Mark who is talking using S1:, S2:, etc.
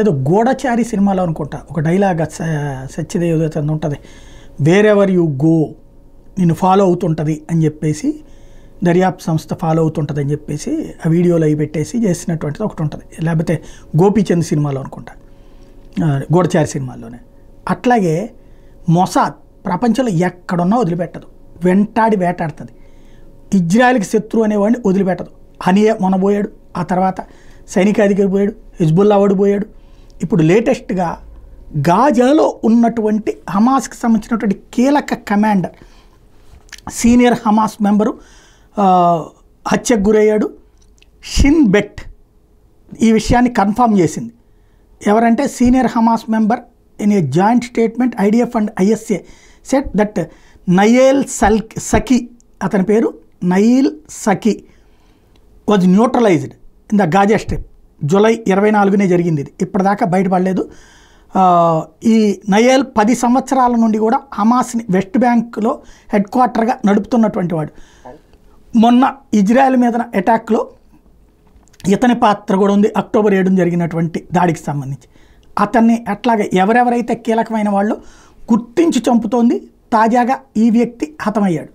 S1: ఏదో గూఢచారి సినిమాలో అనుకుంటా ఒక డైలాగ్ సత్యదేవ్ ఉంటుంది, వేరెవర్ యూ గో నిన్ను ఫాలో అవుతుంటుంది అని చెప్పేసి, దర్యాప్తు సంస్థ ఫాలో అవుతుంటుంది అని చెప్పేసి ఆ వీడియోలో అవి పెట్టేసి చేసినటువంటిది ఒకటి ఉంటుంది. లేకపోతే గోపీచంద్ సినిమాలో అనుకుంటా, గూఢచారి సినిమాల్లోనే. అట్లాగే మొసాద్ ప్రపంచంలో ఎక్కడున్నా వదిలిపెట్టదు, వెంటాడి వేటాడుతుంది. ఇజ్రాయెల్కి శత్రువు అనేవాడిని వదిలిపెట్టదు. హనియే మొన్న పోయాడు, ఆ తర్వాత సైనికాధికారి పోయాడు, హిజ్బుల్లా వాడు పోయాడు. ఇప్పుడు లేటెస్ట్గా గాజాలో ఉన్నటువంటి హమాస్కి సంబంధించినటువంటి కీలక కమాండర్, సీనియర్ హమాస్ మెంబరు హత్యకు గురయ్యాడు. షిన్ బెట్ ఈ విషయాన్ని కన్ఫర్మ్ చేసింది. ఎవరంటే senior Hamas member in a joint statement IDF and ISA said that Nayel Sakhi, అతని పేరు Nayeel Sakhi, was neutralised in the Gaza Strip. July 24నే జరిగింది ఇది, ఇప్పటిదాకా బయటపడలేదు. ఈ నయేల్ 10 సంవత్సరాల నుండి కూడా హమాస్ని వెస్ట్ బ్యాంక్లో హెడ్ క్వార్టర్గా నడుపుతున్నటువంటి వాడు. మొన్న ఇజ్రాయెల్ మీద అటాక్లో ఇతని పాత్ర కూడా ఉంది, అక్టోబర్ 7న జరిగినటువంటి దాడికి సంబంధించి. అతన్ని అట్లాగే ఎవరెవరైతే కీలకమైన వాళ్ళు గుర్తించి చంపుతోంది. తాజాగా ఈ వ్యక్తి హతమయ్యాడు.